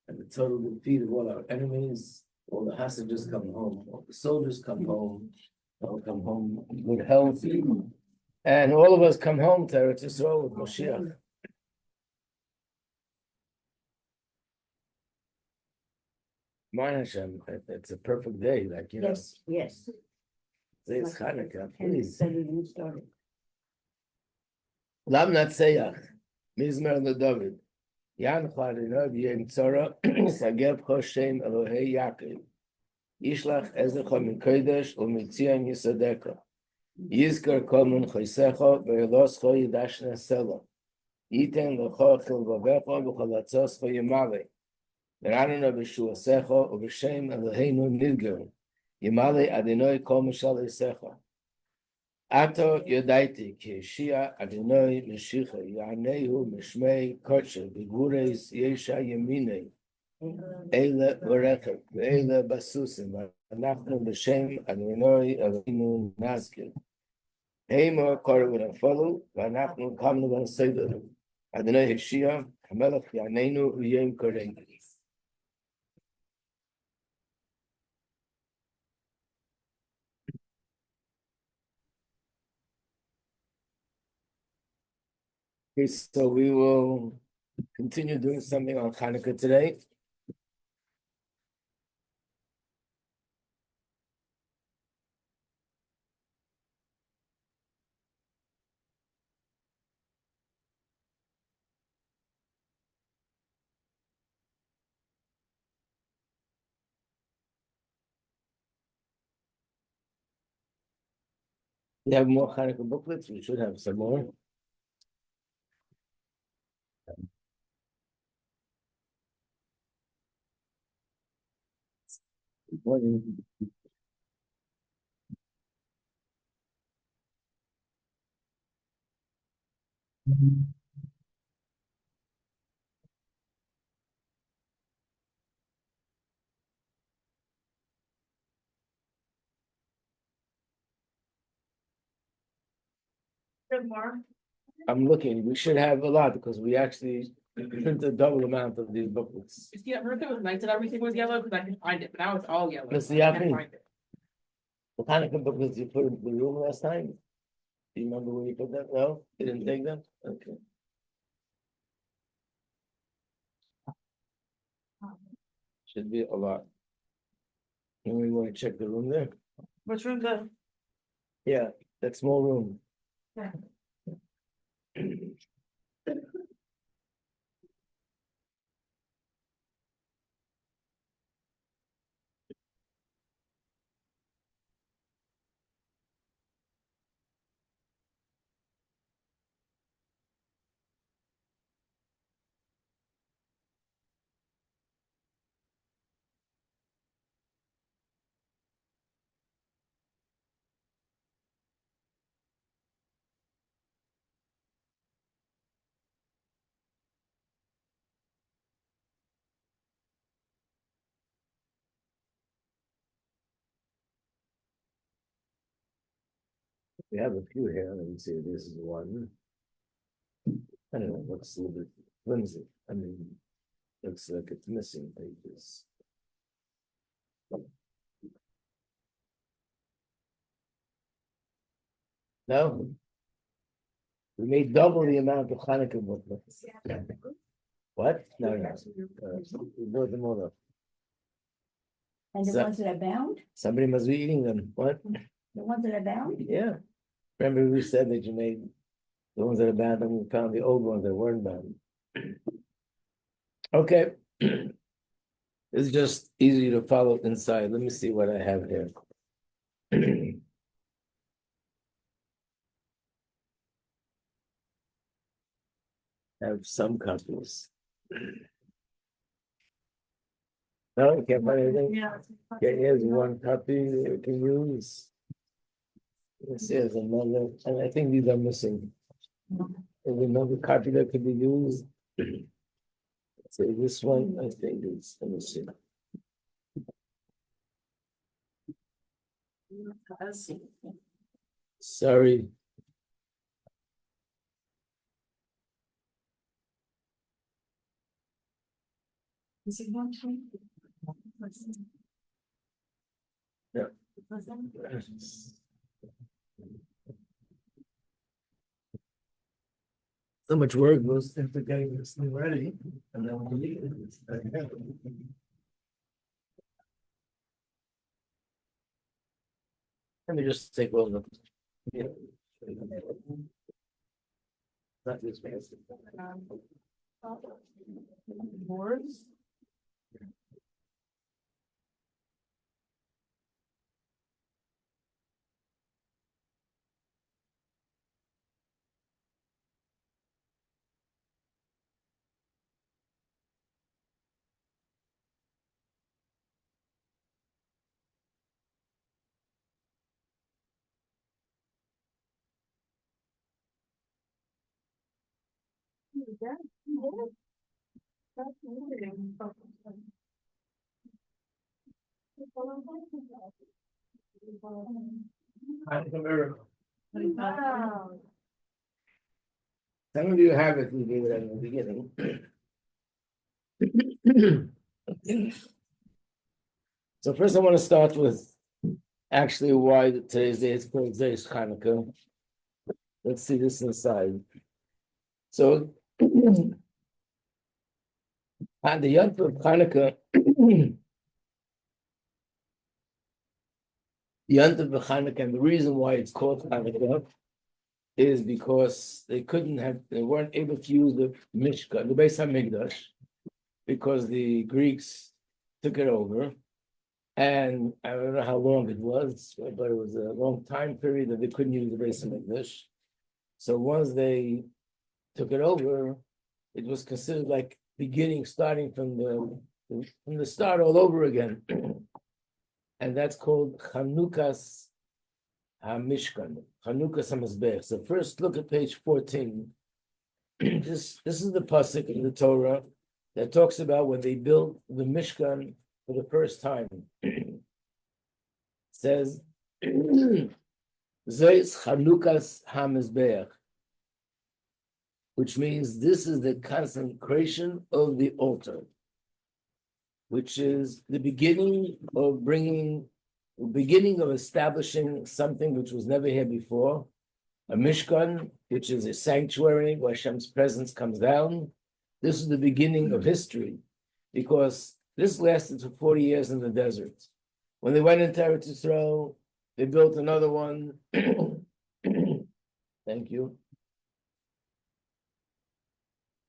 and the total defeat of all our enemies. All the hostages come home, all the soldiers come home, all come home with health, and all of us come home to Eretz Yisrael with Mashiach. Mon Hashem, it's a perfect day, like you know. Yes. Today is Hanukkah, And please. it started. Lam Natseyach, Mizmer LeDavid, Yan Chadinov Yem Tzara, Sagev Choshem Elohei Yaakov, Yishlach Ezecha Mikodesh Umitzion Yisadeka, Yizkar Kolman Chosecha Ve'eloscha Yidashna Sela, Yiten Lecha Chilvavecha V'chalatzoscha Yemale, Ve'ranana V'shuasecha U'V'Shem Eloheinu Nidger, Yemale Adonai Kol Mishal Yisecha. Ato Yodaiti Ki Shia Adonai Meshicha Yanehu Mishmei Kodsha Bigures Yesha Yemine Eile Varecha Eile Basusim Anachnu B'Shem Adonai Eloheinu Nazkir Heimor Koru V'Nafolu V'Anachnu Kamnu V'Seidu Adonai Shia Hamelach Yaneinu Uyem Korei. Okay, so we will continue doing something on Hanukkah today. We have more Hanukkah booklets. We should have some more. I'm looking. We should have a lot because we actually print a double amount of these booklets. Yeah, Bertha was nice that everything was yellow because I could find it, but now it's all yellow. Mr. I can't Yapi, find it. what Hanukkah booklets you put in the room last time? Do you remember where you put them? No, you didn't take them. Okay. Should be a lot. And we want to check the room there. Which room the? Yeah, that small room. Yeah. We have a few here. Let me see. This is one. I don't know. Looks a little bit flimsy. I mean, looks like it's missing pages. No. We made double the amount of Hanukkah booklets. What? No. We brought them all up. And the So- ones that are bound, Somebody must be eating them. What? the ones that are bound, Yeah. Remember we said that you made the ones that are bound and we found the old ones that weren't bound. Okay. It's just easy to follow inside. Let me see what I have here. I have some copies. No, you can't find anything? Yeah. Okay, here's one copy you can use. This is another, and I think these are missing. There's another copy that could be used. So this one, I think is, let me see. Sorry. Yeah. So much work goes into getting this thing ready, and then when we leave it's let me just take one look. Yeah. Not this fancy. Boards. Wow. Some of you have it, we gave it at the beginning. So first I want to start with actually why today's day is called Zeiss Hanukkah. Let's see this inside. So on the Yom of Hanukkah, Yom of Hanukkah, and the reason why it's called Hanukkah is because they weren't able to use the Mishkan, the Beis Hamikdash, because the Greeks took it over. And I don't know how long it was, but it was a long time period that they couldn't use the Beis Hamikdash. So once they took it over, it was considered like starting from the start all over again. And that's called Chanukas HaMishkan, Chanukas HaMizbeach. So first look at page 14. This is the pasuk in the Torah that talks about when they built the Mishkan for the first time. It says, Zeis Chanukas HaMizbeach, which means this is the consecration of the altar, which is the beginning of establishing something which was never here before, a Mishkan, which is a sanctuary where Hashem's presence comes down. This is the beginning of history, because this lasted for 40 years in the desert. When they went into Eretz Yisrael, they built another one. Thank you.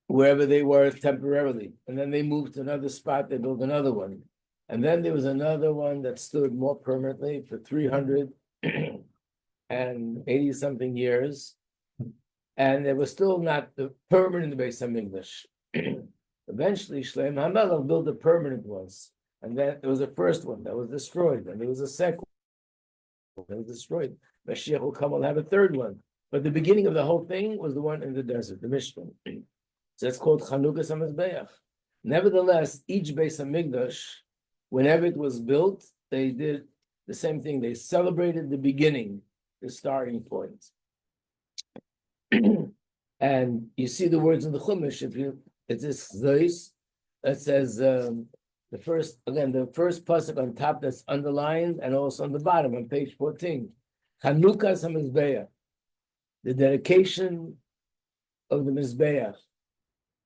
Wherever they were temporarily. And then they moved to another spot, they built another one. And then there was another one that stood more permanently for 380 something years. And it was still not the permanent Beis Hamikdash. Eventually, Shlomo HaMelech built the permanent ones. And then there was the first one that was destroyed. And there was a second one that was destroyed. Mashiach will come, will have a third one. But the beginning of the whole thing was the one in the desert, the Mishkan. So it's called Chanukas HaMizbeach. Nevertheless, each Beis Hamikdash, whenever it was built, they did the same thing. They celebrated the beginning, the starting point. And you see the words in the Chumash. It is Zeis. It says the first pasuk on top that's underlined, and also on the bottom on page 14. Chanukas HaMizbeach, the dedication of the Mizbeach.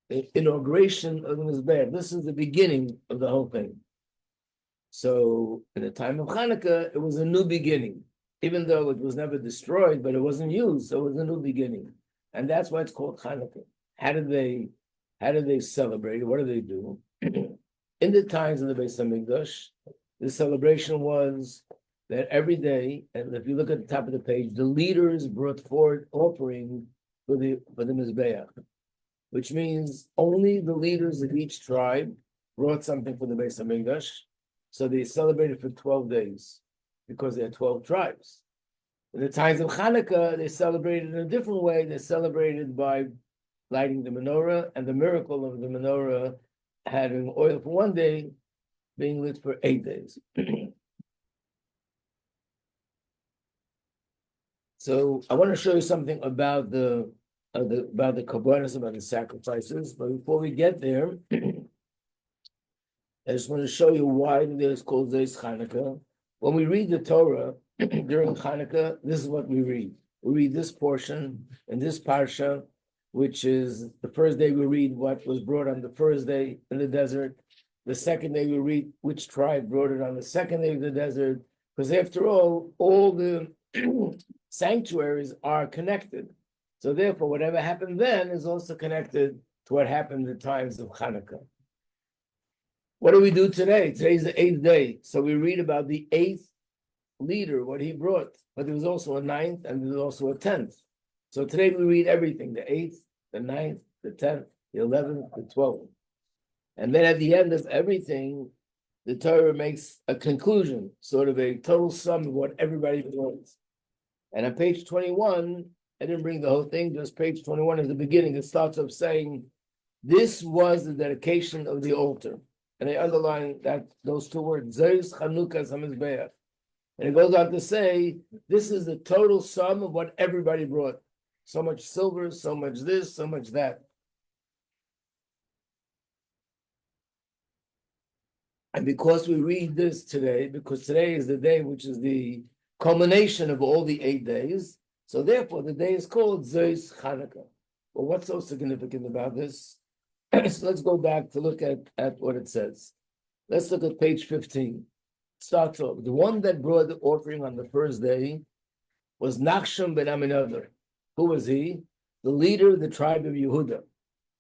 The inauguration of the Mizbeach. This is the beginning of the whole thing. So in the time of Hanukkah, it was a new beginning, even though it was never destroyed, but it wasn't used, so it was a new beginning. And that's why it's called Hanukkah. How did they celebrate? What do they do? In the times of the Beis Hamikdash, the celebration was that every day, and if you look at the top of the page, the leaders brought forward offering for the Mizbeach, which means only the leaders of each tribe brought something for the Beis Hamikdash. So they celebrated for 12 days because there are 12 tribes. In the times of Hanukkah, they celebrated in a different way. They celebrated by lighting the menorah, and the miracle of the menorah having oil for one day, being lit for 8 days. So I want to show you something about the karbanos, about the sacrifices. But before we get there, I just want to show you why it is called Zeis Chanukah. When we read the Torah during Chanukah, this is what we read. We read this portion in this parsha, which is the first day we read what was brought on the first day in the desert. The second day we read which tribe brought it on the second day of the desert. Because after all the sanctuaries are connected. So therefore, whatever happened then is also connected to what happened in the times of Hanukkah. What do we do today? Today's the 8th day. So we read about the 8th leader, what he brought. But there was also a 9th and there was also a 10th. So today we read everything, the 8th, the 9th, the 10th, the 11th, the 12th. And then at the end of everything, the Torah makes a conclusion, sort of a total sum of what everybody belongs. And on page 21, I didn't bring the whole thing, just page 21 is the beginning. It starts off saying, this was the dedication of the altar. And I underline that those two words, Zeus Chanukah Hamizbeach. And it goes on to say, this is the total sum of what everybody brought. So much silver, so much this, so much that. And because we read this today, because today is the day which is the culmination of all the 8 days, so therefore the day is called Zeus Chanukah. Well, what's so significant about this? So let's go back to look at what it says. Let's look at page 15. It starts off, the one that brought the offering on the first day was Nachshon ben Aminadab. Who was he? The leader of the tribe of Yehuda.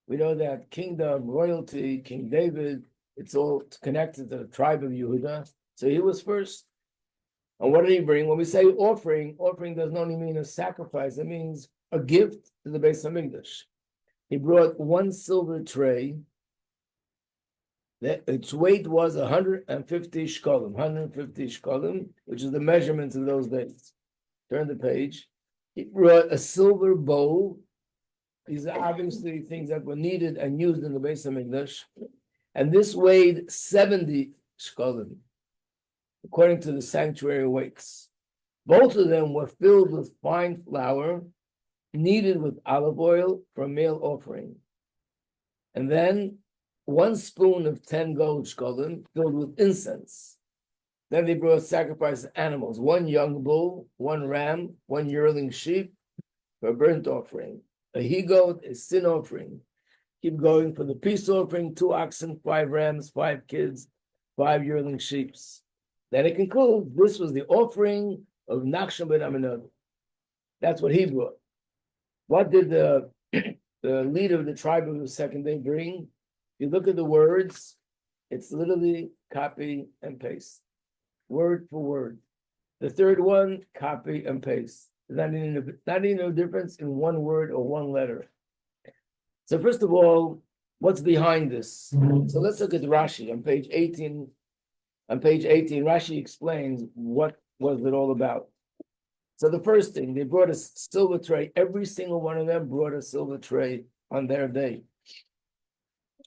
We know that kingdom, royalty, King David, it's all connected to the tribe of Yehuda. So he was first. And what did he bring? When we say offering, offering doesn't only mean a sacrifice. It means a gift to the Beis Hamikdash. He brought 1 silver tray. Its weight was 150 shkolim, which is the measurements of those days. Turn the page. He brought a silver bowl. These are obviously things that were needed and used in the Beis Hamikdash. And this weighed 70 shkolim, according to the sanctuary weights. Both of them were filled with fine flour, kneaded with olive oil for a meal offering. And then 1 spoon of 10 gold shkolim filled with incense. Then they brought sacrifice animals, 1 young bull, 1 ram, 1 yearling sheep for a burnt offering, a he-goat, a sin offering. Keep going for the peace offering, 2 oxen, 5 rams, 5 kids, 5 yearling sheep. Then it concludes, this was the offering of Nachshon ben Aminadab. That's what he brought. What did the leader of the tribe of the second day bring? If you look at the words, it's literally copy and paste, word for word. The third one, copy and paste. There's not even a difference in 1 word or 1 letter. So first of all, what's behind this? So let's look at Rashi on page 18. On page 18, Rashi explains what was it all about. So the first thing, they brought a silver tray. Every single one of them brought a silver tray on their day.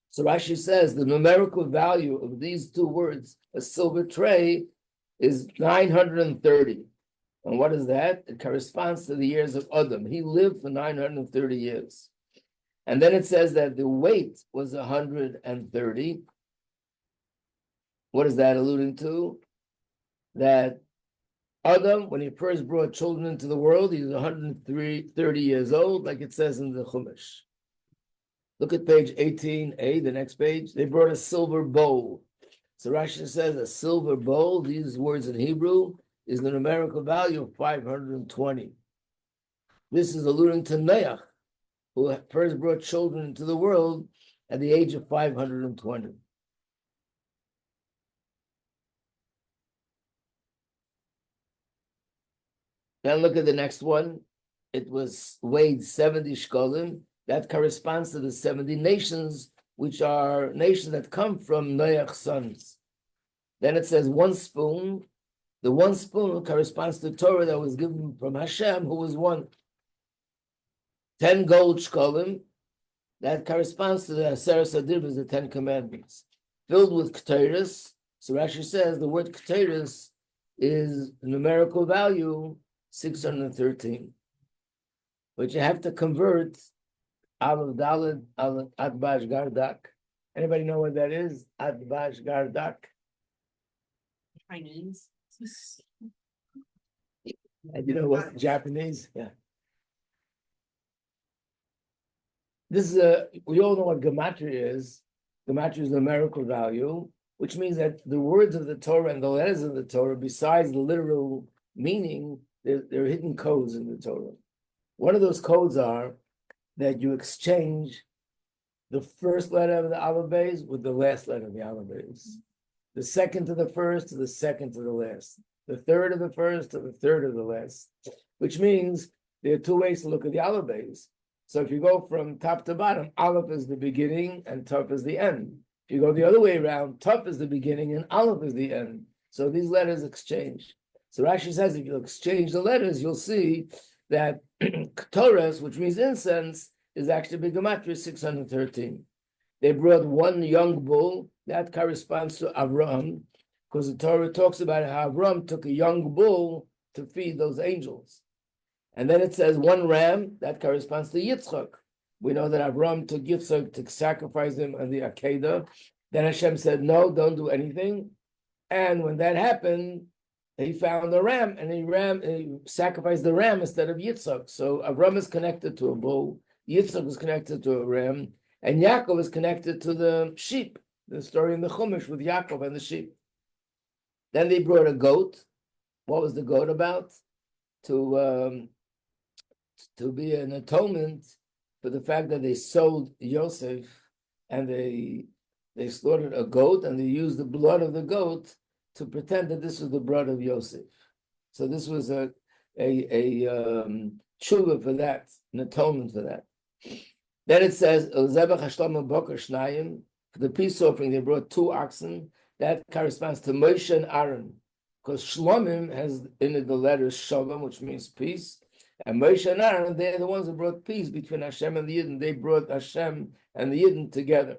So Rashi says the numerical value of these 2 words, a silver tray, is 930. And what is that? It corresponds to the years of Adam. He lived for 930 years. And then it says that the weight was 130. What is that alluding to? That Adam, when he first brought children into the world, he was 130 years old, like it says in the Chumash. Look at page 18a, the next page. They brought a silver bowl. So Rashi says a silver bowl, these words in Hebrew, is the numerical value of 520. This is alluding to Noach, who first brought children into the world at the age of 520. Then look at the next one. It was weighed 70 shkolim. That corresponds to the 70 nations, which are nations that come from Noach's sons. Then it says 1 spoon. The 1 spoon corresponds to Torah that was given from Hashem, who was 1. 10 gold shkolim. That corresponds to the Aseret Tidbits, the 10 commandments. Filled with Teves. So Rashi says the word Teves is numerical value 613, but you have to convert Aleph Daled Atbash Gardak Anybody know what that is? Advash Gardak. Chinese. And you know what? Japanese? Yeah. This is we all know what gematria is. Gematria is numerical value, which means that the words of the Torah and the letters of the Torah, besides the literal meaning, there are hidden codes in the Torah. One of those codes are that you exchange the first letter of the Aleph Beis with the last letter of the Aleph Beis. The second to the first to the second to the last. The third of the first to the third of the last. Which means there are two ways to look at the Aleph Beis. So if you go from top to bottom, Aleph is the beginning and Tov is the end. If you go the other way around, Tov is the beginning and Aleph is the end. So these letters exchange. So Rashi says if you exchange the letters, you'll see that Torah, which means incense, is actually Gematria 613. They brought one young bull, that corresponds to Avram, because the Torah talks about how Avram took a young bull to feed those angels. And then it says one ram, that corresponds to Yitzchak. We know that Avram took Yitzchak to sacrifice him on the Akedah. Then Hashem said, no, don't do anything. And when that happened, he found a ram, and he sacrificed the ram instead of Yitzchak. So Avram is connected to a bull, Yitzchak is connected to a ram, and Yaakov is connected to the sheep. The story in the Chumash with Yaakov and the sheep. Then they brought a goat. What was the goat about? To be an atonement for the fact that they sold Yosef, and they slaughtered a goat, and they used the blood of the goat to pretend that this was the blood of Yosef. So this was a tshuva for that, an atonement for that. Then it says, for the peace offering, they brought 2 oxen. That corresponds to Moshe and Aaron, because Shlomim has in it the letter Shalom, which means peace. And Moshe and Aaron, they're the ones who brought peace between Hashem and the Yidden. They brought Hashem and the Yidden together.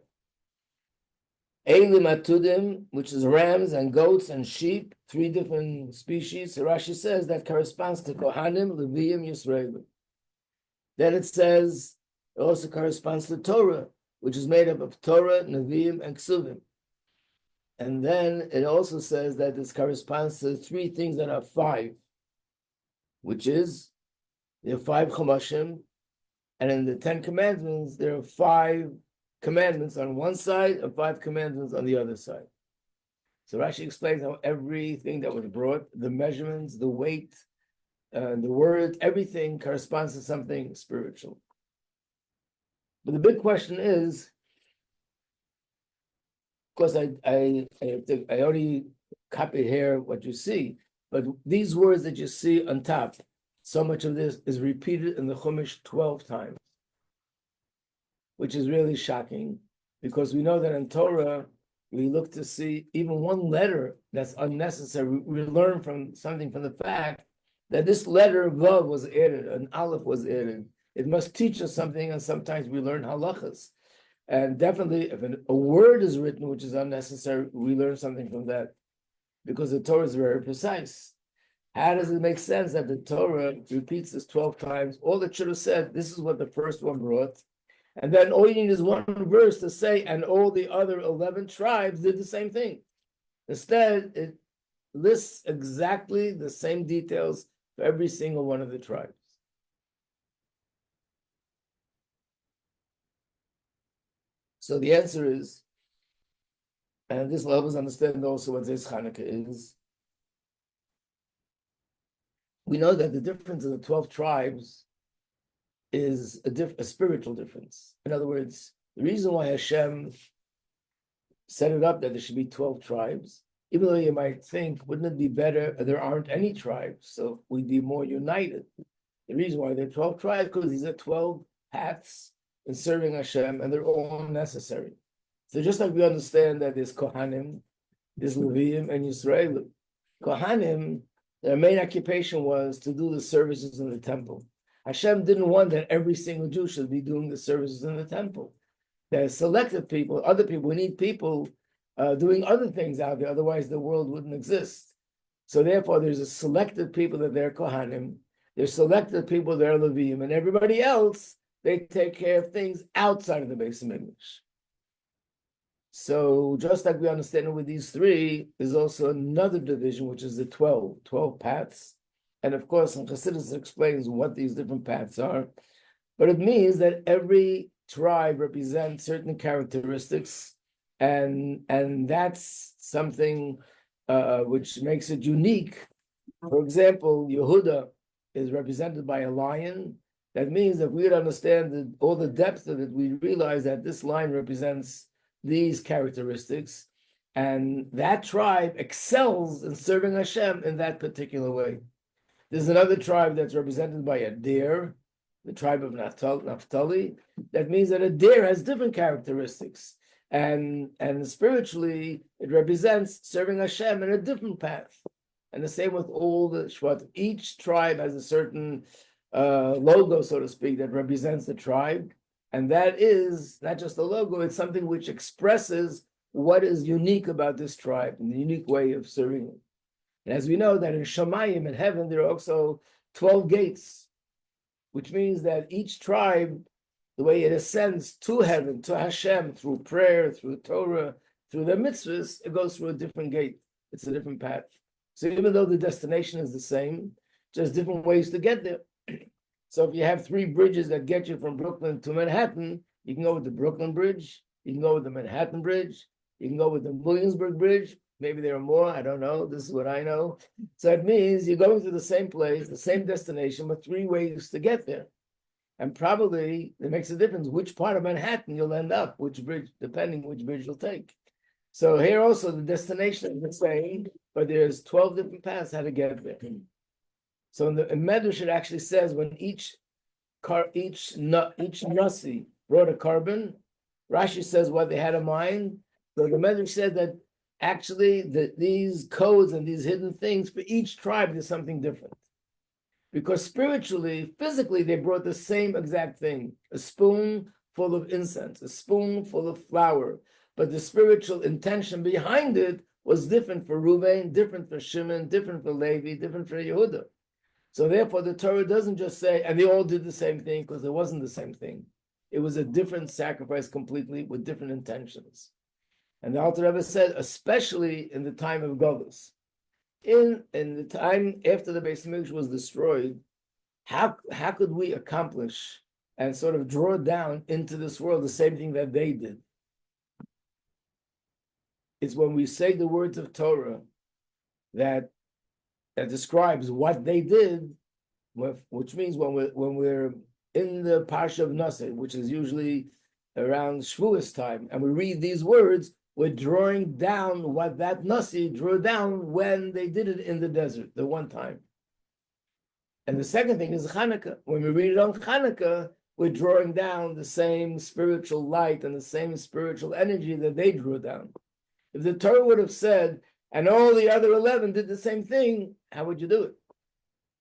Eilim Atudim, which is rams and goats and sheep, 3 different species. So Rashi says that corresponds to Kohanim, Leviim, Yisraelim. Then it says, it also corresponds to Torah, which is made up of Torah, Nevi'im, and Ksuvim. And then it also says that this corresponds to 3 things that are 5, which is, there are 5 Chumashim, and in the 10 Commandments, there are 5 commandments on one side and 5 commandments on the other side. So Rashi explains how everything that was brought, the measurements, the weight, the word, everything corresponds to something spiritual. But the big question is, of course, I only copied here what you see, but these words that you see on top, so much of this is repeated in the Chumash 12 times, which is really shocking, because we know that in Torah, we look to see even one letter that's unnecessary. We learn from something from the fact that this letter Vav was added, an Aleph was added. It must teach us something, and sometimes we learn halachas. And definitely, if a word is written which is unnecessary, we learn something from that, because the Torah is very precise. How does it make sense that the Torah repeats this 12 times? All it should have said, this is what the first one brought, and then all you need is one verse to say, and all the other 11 tribes did the same thing. Instead, it lists exactly the same details for every single one of the tribes. So the answer is, and this helps us understand also what this Hanukkah is. We know that the difference of the 12 tribes is a spiritual difference. In other words, the reason why Hashem set it up that there should be 12 tribes, even though you might think, wouldn't it be better if there aren't any tribes, so we'd be more united? The reason why there are 12 tribes, because these are 12 paths in serving Hashem, and they're all necessary. So just like we understand that there's Kohanim, there's Leviim, and Yisraelim. Kohanim, their main occupation was to do the services in the temple. Hashem didn't want that every single Jew should be doing the services in the temple. There are selected people, other people. We need people doing other things out there, otherwise the world wouldn't exist. So therefore, there's a selected people that they're Kohanim, there's selected people that are Leviim, and everybody else, they take care of things outside of the Beis Hamikdash. So just like we understand it with these three, there's also another division, which is the 12 paths. And of course, in Chassidus explains what these different paths are. But it means that every tribe represents certain characteristics, and that's something which makes it unique. For example, Yehuda is represented by a lion. That means that we would understand all the depth of it, we realize that this lion represents these characteristics, and that tribe excels in serving Hashem in that particular way. There's another tribe that's represented by a deer, the tribe of Naphtali. That means that a deer has different characteristics, and spiritually it represents serving Hashem in a different path. And the same with all the Shvat. Each tribe has a certain logo, so to speak, that represents the tribe. And that is not just a logo, it's something which expresses what is unique about this tribe and the unique way of serving it. And as we know that in Shamayim, in heaven, there are also 12 gates, which means that each tribe, the way it ascends to heaven, to Hashem, through prayer, through Torah, through the mitzvahs, it goes through a different gate. It's a different path. So even though the destination is the same, just different ways to get there. So if you have 3 bridges that get you from Brooklyn to Manhattan, you can go with the Brooklyn Bridge, you can go with the Manhattan Bridge, you can go with the Williamsburg Bridge. Maybe there are more, I don't know. This is what I know. So it means you're going to the same place, the same destination, but 3 ways to get there. And probably it makes a difference which part of Manhattan you'll end up, which bridge, depending which bridge you'll take. So here also the destination is the same, but there's 12 different paths how to get there. So in Medrash it actually says when each Nasi brought a carbon, Rashi says what they had in mind. So the Medrash said that actually these codes and these hidden things for each tribe there's something different. Because spiritually, physically, they brought the same exact thing, a spoon full of incense, a spoon full of flour. But the spiritual intention behind it was different for Reuben, different for Shimon, different for Levi, different for Yehuda. So therefore, the Torah doesn't just say, and they all did the same thing, because it wasn't the same thing. It was a different sacrifice completely with different intentions. And the Alter Rebbe said, especially in the time of Golus, in the time after the Beis Hamikdash was destroyed, how could we accomplish and sort of draw down into this world the same thing that they did? It's when we say the words of Torah that describes what they did, which means when we're in the Parsha of Nasi, which is usually around Shavuos time, and we read these words, we're drawing down what that Nasi drew down when they did it in the desert, the one time. And the second thing is Hanukkah. When we read it on Hanukkah, we're drawing down the same spiritual light and the same spiritual energy that they drew down. If the Torah would have said, and all the other 11 did the same thing, how would you do it?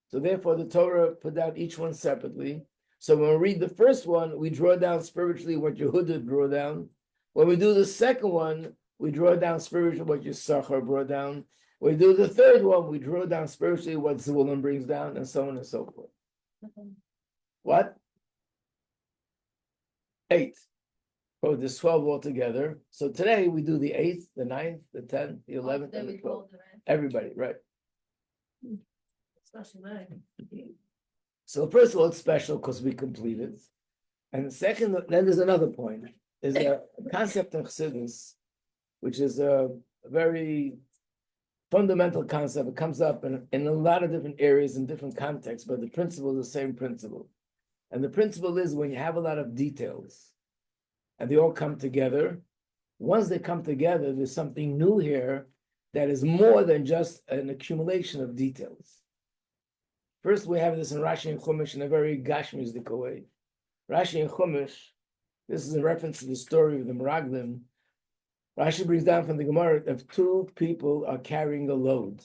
So therefore, the Torah put out each one separately. So when we read the first one, we draw down spiritually what Yehuda drew down. When we do the second one, we draw down spiritually what Yisachar brought down. When we do the third one, we draw down spiritually what Zebulun brings down, and so on and so forth. Okay. What? 8. Oh, there's 12 altogether. So today we do the 8th, the 9th, the 10th, the 11th, and the 12th. Everybody, right? So first of all, it's special because we completed. And second, then there's another point. There's a concept of Chassidus, which is a very fundamental concept. It comes up in a lot of different areas in different contexts, but the principle is the same principle. And the principle is when you have a lot of details and they all come together, once they come together, there's something new here that is more than just an accumulation of details. First, we have this in Rashi and Chumash in a very Gashmizdika way. Rashi and Chumash, this is a reference to the story of the Meraglim. Rashi brings down from the Gemara if 2 people are carrying a load,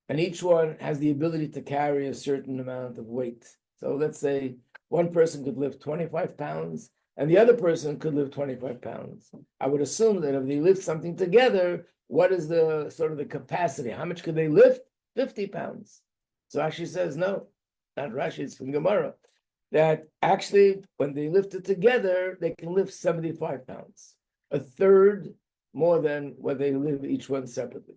and each one has the ability to carry a certain amount of weight. So let's say one person could lift 25 pounds, and the other person could lift 25 pounds. I would assume that if they lift something together, what is the sort of the capacity? How much could they lift? 50 pounds. So Rashi says, no, not Rashi, it's from Gemara, that actually when they lift it together, they can lift 75 pounds. A third more than when they live each one separately.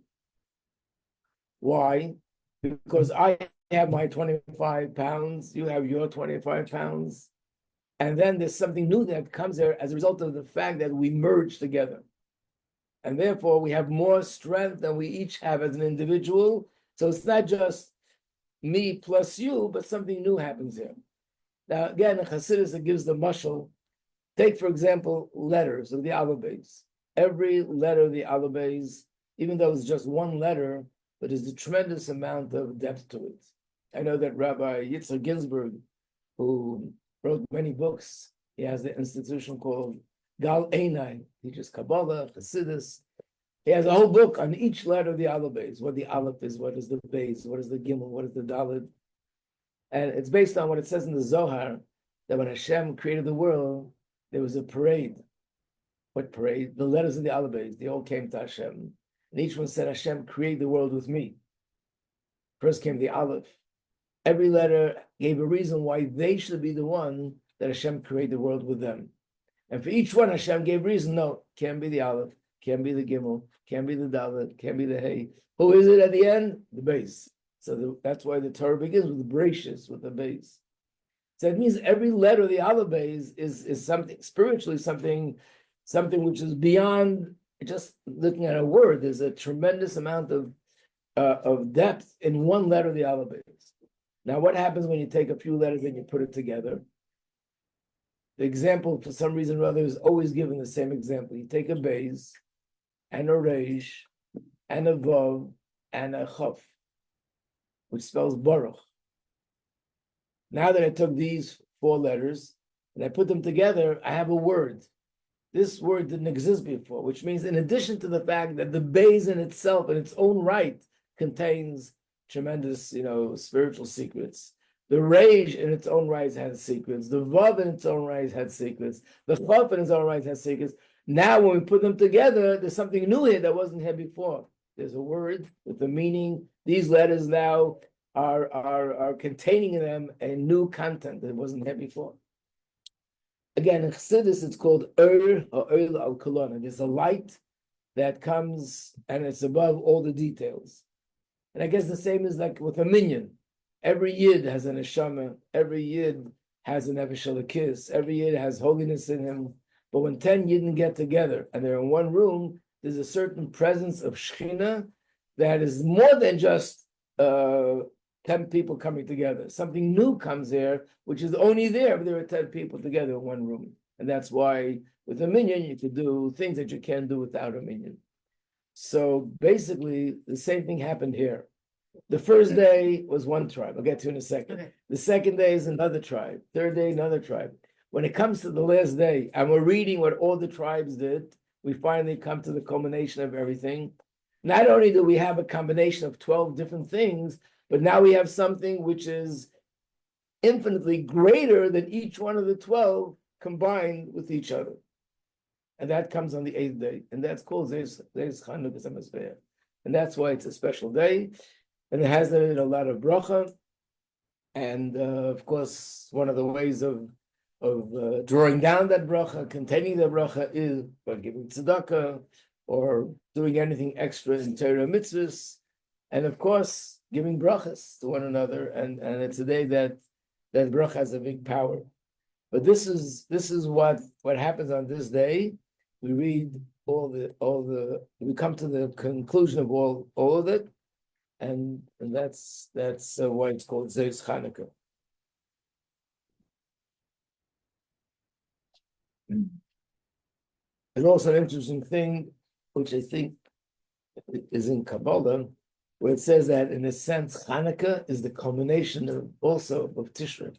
Why? Because I have my 25 pounds, you have your 25 pounds, and then there's something new that comes there as a result of the fact that we merge together. And therefore, we have more strength than we each have as an individual. So it's not just me plus you, but something new happens here. Now, again, in Chassidus, it gives the mashal. Take, for example, letters of the alphabets. Every letter of the alphabets, even though it's just one letter, but there's a tremendous amount of depth to it. I know that Rabbi Yitzhak Ginsburg, who wrote many books, he has an institution called Gal Einai, teaches Kabbalah, Chassidus. He has a whole book on each letter of the alphabets, what the aleph is, what is the beis, what is the gimel, what is the dalet. And it's based on what it says in the Zohar, that when Hashem created the world, there was a parade. What parade? The letters of the alphabets, they all came to Hashem. And each one said, Hashem, create the world with me. First came the aleph. Every letter gave a reason why they should be the one that Hashem create the world with them. And for each one, Hashem gave reason, no, can't be the aleph, can't be the gimel, can't be the dalet, can't be the hey. Who is it at the end? The base. So that's why the Torah begins with the bracious, with the base. So it means every letter of the alphabet is something spiritually, something which is beyond just looking at a word. There's a tremendous amount of depth in one letter of the alphabet. Now, what happens when you take a few letters and you put it together? The example, for some reason or other, is always given the same example. You take a beis, and a reish, and a vav, and a chaf, which spells baruch. Now that I took these four letters and I put them together, I have a word. This word didn't exist before, which means in addition to the fact that the beis in itself, in its own right, contains tremendous, spiritual secrets. The reish in its own right has secrets. The vav in its own right has secrets. The chaf in its own right has secrets. Now, when we put them together, there's something new here that wasn't here before. There's a word with the meaning. These letters now are containing in them a new content that wasn't here before. Again, in Chassidus, it's called Ur or Ur al Kolona. There's a light that comes and it's above all the details. And I guess the same is like with a minyan. Every yid has an neshama. Every yid has an nefesh elokis. Every yid has holiness in him. But when 10 yidden get together and they're in one room, there's a certain presence of Shekhinah that is more than just 10 people coming together. Something new comes there, which is only there if there are 10 people together in one room. And that's why with a minyan, you could do things that you can't do without a minyan. So basically, the same thing happened here. The first day was one tribe. I'll get to in a second. Okay. The second day is another tribe. Third day, another tribe. When it comes to the last day, and we're reading what all the tribes did, we finally come to the culmination of everything. Not only do we have a combination of 12 different things, but now we have something which is infinitely greater than each one of the 12 combined with each other. And that comes on the 8th day. And that's called Zeis Chanukah Samazbeah. And that's why it's a special day. And it has in it a lot of bracha. And of course, one of the ways of drawing down that bracha, containing the bracha, is by giving tzedakah or doing anything extra in Torah mitzvahs. And of course, giving brachas to one another. And it's a day that bracha has a big power. But this is what happens on this day. We read we come to the conclusion of all of it. And that's why it's called Zeis Chanukah. There's also an interesting thing, which I think is in Kabbalah, where it says that in a sense, Chanukah is the culmination of Tishrei.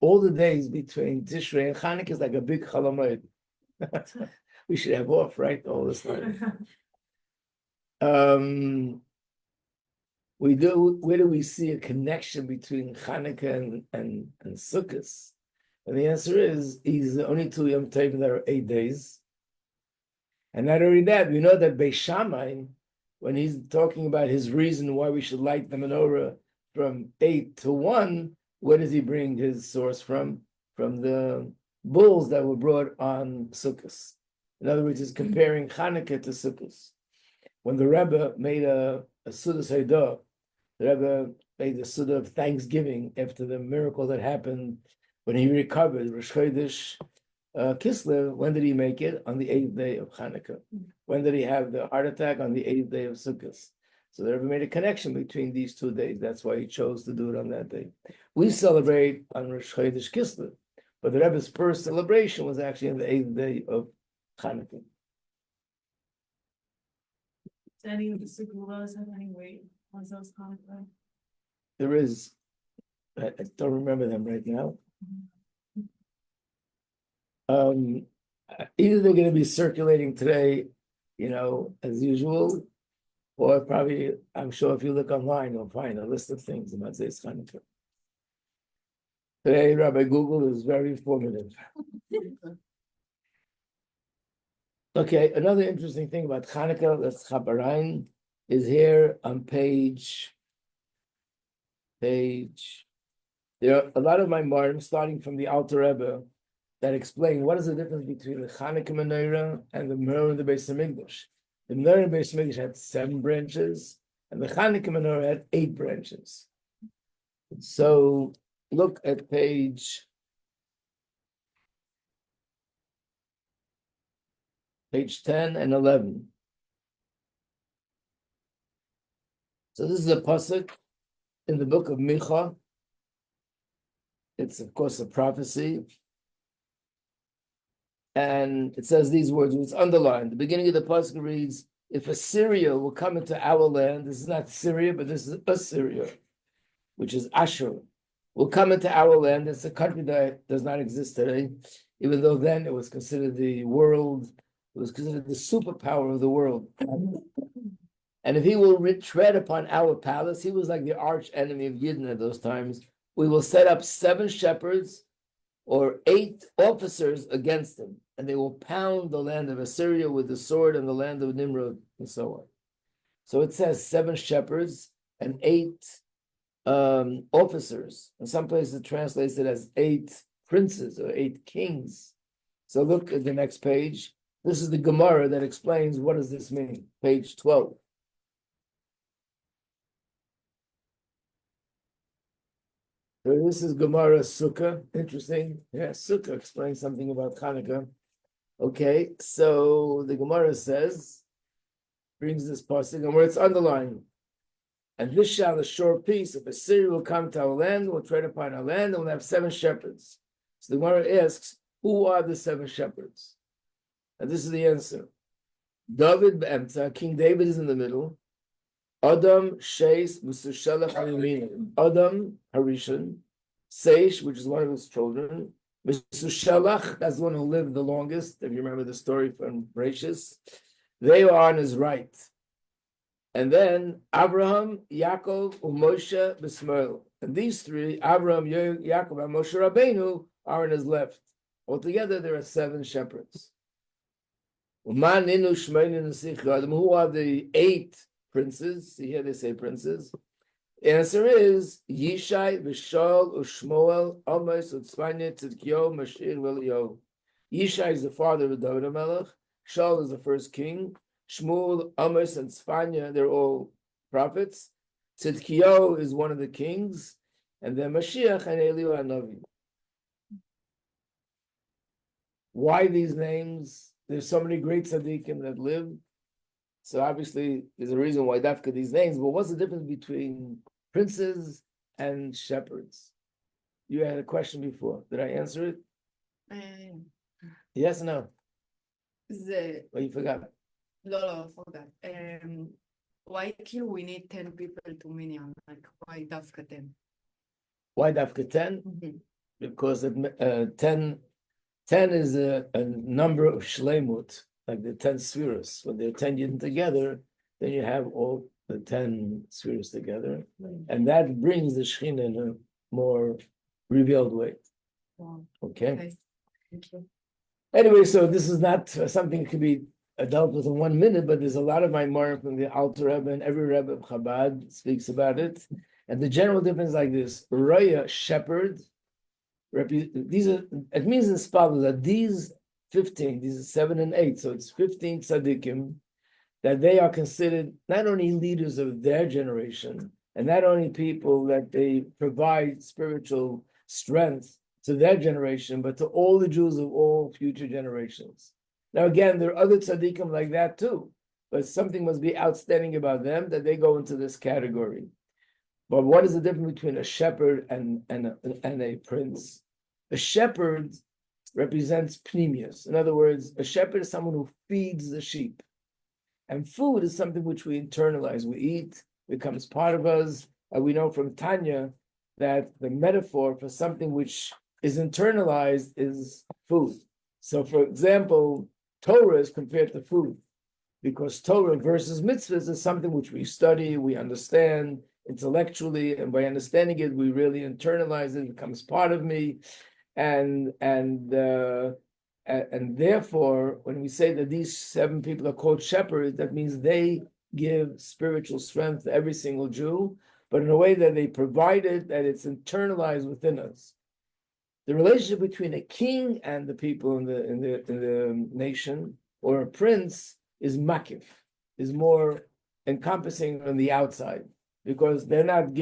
All the days between Tishrei and Chanukah is like a big Chalamoid. We should have off, right? All this time. Where do we see a connection between Chanukah and Sukkot? And the answer is, he's the only two Yom Tovim that are 8 days. And not only that, we know that Beis Shammai, when he's talking about his reason why we should light the menorah from 8 to 1, where does he bring his source from? From the bulls that were brought on Sukkot. In other words, it's comparing Hanukkah to Sukkot. When the Rebbe made a Sudas Haidah, the Rebbe made a Suda of thanksgiving after the miracle that happened when he recovered, Rosh Chodesh Kislev. When did he make it? On the 8th day of Hanukkah. When did he have the heart attack? On the 8th day of Sukkot. So the Rebbe made a connection between these 2 days. That's why he chose to do it on that day. We celebrate on Rosh Chodesh Kislev, but the Rebbe's first celebration was actually on the 8th day of Hanukkah. Does any of the segulas have any weight on those Hanukkah? There is, I don't remember them right now. Either they're going to be circulating today, as usual, or probably, I'm sure if you look online, you'll find a list of things about Zeis Hanukkah. Today, Rabbi Google is very informative. Okay, another interesting thing about Hanukkah, that's Chabarain, is here on page. There are a lot of my martim, starting from the Alter Rebbe, that explain what is the difference between the Hanukkah menorah and the menorah in the Beis Hamikdash. The menorah in the Beis Hamikdash had 7 branches, and the Hanukkah menorah had 8 branches. So look at page 10 and 11. So this is a pasuk in the book of Micha. It's of course a prophecy. And it says these words, it's underlined. The beginning of the pasuk reads, if Assyria will come into our land, this is not Syria, but this is Assyria, which is Ashur, will come into our land. It's a country that does not exist today, even though then it was considered the world, it was considered the superpower of the world. And if he will tread upon our palace, he was like the arch enemy of Yidden at those times. We will set up 7 shepherds or 8 officers against them, and they will pound the land of Assyria with the sword and the land of Nimrod, and so on. So it says 7 shepherds and 8 officers. In some places it translates it as 8 princes or 8 kings. So look at the next page. This is the Gemara that explains what does this mean. Page 12. So this is Gemara Sukkah. Interesting. Yeah, Sukkah explains something about Hanukkah. Okay, so the Gemara says, brings this pasuk, and where it's underlined, and this shall assure peace. If Assyria will come to our land, will tread upon our land, and we'll have 7 shepherds. So the Gemara asks, who are the 7 shepherds? And this is the answer. David be'emtza, King David is in the middle. Adam, Sheis, Musushalach, Harimina. Adam, Harishon. Seish, which is one of his children. Musushalach, that's the one who lived the longest, if you remember the story from Bereshis. They are on his right. And then Abraham, Yaakov, Moshe, B'Shmuel. And these 3, Abraham, Yaakov, and Moshe Rabbeinu, are on his left. Altogether, there are 7 shepherds. Who are the 8 princes? See here they say princes. The answer is Yishai, Vishal, Ushmoel, Amos, Utzvanya, Tzidkiyo, Mashir, Velio. Yishai is the father of David HaMelech. Shaul is the first king. Shmuel, Amos, and Tzvanya, they're all prophets. Tzidkiyo is one of the kings. And then Mashiach and Eliyahu Hanavi. Why these names? There's so many great tzaddikim that lived. So obviously, there's a reason why Dafka these names. But what's the difference between princes and shepherds? You had a question before. Did I answer it? Yes or no? Well, you forgot. לא, forgot. Why כאילו we need 10 people to minyan? Like, why דווקא 10? Why Dafka 10? Because 10 is a number of shleimut, like the 10 spheres. When they're 10 yidden together, then you have all the 10 spheres together. And that brings the Shekhinah in a more revealed way. Wow. Okay? Thank you. Anyway, so this is not something that could be dealt with in 1 minute, but there's a lot of my mark from the Alter Rebbe, and every Rebbe of Chabad speaks about it. And the general difference is like this: Raya, shepherd. These are. It means in Spal that these 15. These are 7 and 8, so it's 15 tzaddikim that they are considered not only leaders of their generation, and not only people that they provide spiritual strength to their generation, but to all the Jews of all future generations. Now, again, there are other tzaddikim like that too, but something must be outstanding about them that they go into this category. But what is the difference between a shepherd and a prince? A shepherd represents pneumius. In other words, a shepherd is someone who feeds the sheep. And food is something which we internalize. We eat, becomes part of us. And we know from Tanya that the metaphor for something which is internalized is food. So, for example, Torah is compared to food, because Torah versus mitzvahs is something which we study, we understand intellectually, and by understanding it, we really internalize it, it becomes part of me. And therefore, when we say that these 7 people are called shepherds, that means they give spiritual strength to every single Jew, but in a way that they provide it, that it's internalized within us. The relationship between a king and the people in the nation, or a prince, is makif, is more encompassing on the outside, because they're not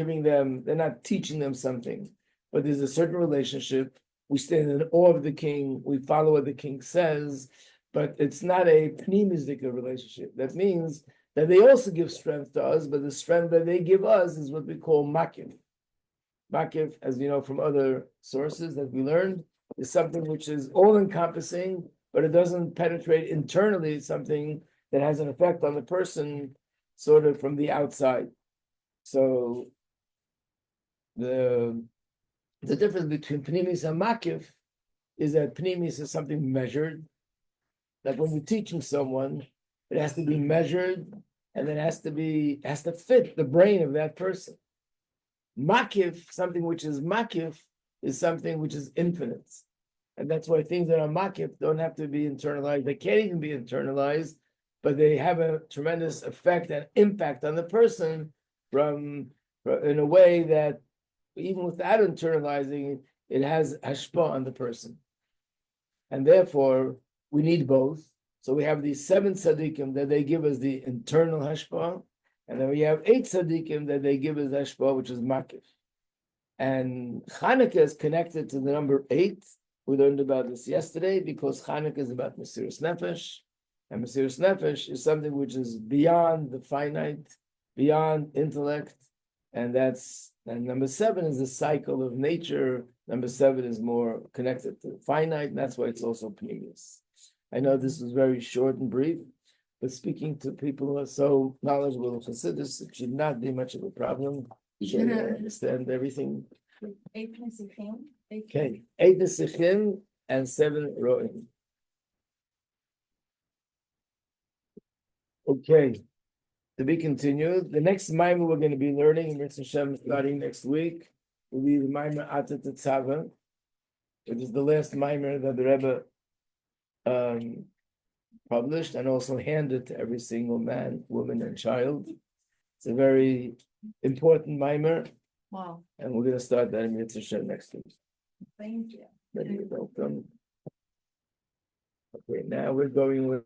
teaching them something, but there's a certain relationship. We stand in awe of the king, we follow what the king says, but it's not a pneumistic relationship. That means that they also give strength to us, but the strength that they give us is what we call makif. Makif, as you know from other sources that we learned, is something which is all-encompassing, but it doesn't penetrate internally. It's something that has an effect on the person sort of from the outside. So the difference between pnimis and makif is that pnimis is something measured. Like when we're teaching someone, it has to be measured, and it has to fit the brain of that person. Makif, something which is makif, is something which is infinite. And that's why things that are makif don't have to be internalized. They can't even be internalized, but they have a tremendous effect and impact on the person in a way that even without internalizing, it has hashpah on the person. And therefore, we need both. So we have these 7 tzaddikim that they give us the internal hashpah, and then we have 8 tzaddikim that they give us hashpah, which is makif. And Hanukkah is connected to the number 8. We learned about this yesterday, because Hanukkah is about Mesiras Nefesh, and Mesiras Nefesh is something which is beyond the finite, beyond intellect, and number 7 is the cycle of nature. Number 7 is more connected to the finite, and that's why it's also pneumius. I know this is very short and brief, but speaking to people who are so knowledgeable of Chassidus, it should not be much of a problem. You should understand everything. 8 Nesichim. Okay, 8 Nesichim and 7 Ro'im. Okay, to be continued. The next Maimon we're going to be learning in Mitzvah Shem starting next week will be the Maimon Atat Tzava, which is the last Maimon that the Rebbe published and also handed to every single man, woman, and child. It's a very important Maimon. Wow. And we're going to start that in Mitzvah Shem next week. Thank you. You're welcome. Okay, now we're going with